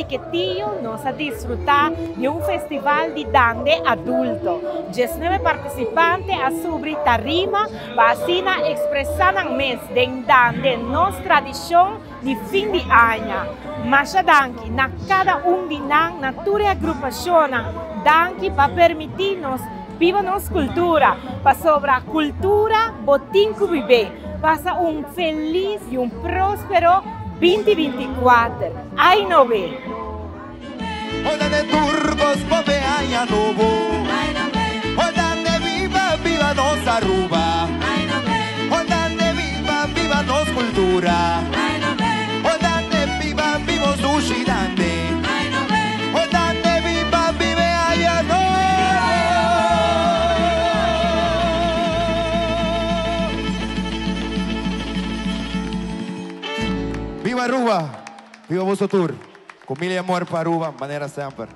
que tío nos a disfrutar de un festival de danza adulto. 19 participantes a subir tarima, vacina expresando mes de danza nuestra tradición de fin de año. Mas danki na cada de nan natura agrupación, danki para permitirnos viva nuestra cultura, para sobre cultura, botín que vive, pasa un feliz y un próspero 2024. Ay no ve. Hola de turcos, pope año nuevo. Hola de viva, viva nos Aruba. Hola de viva, viva nos cultura. Hola de viva, vivo sushi dande. Hola de viva, vive año nuevo. Viva Aruba, viva Bosso Tour, con mil amor para Aruba, manera sempre.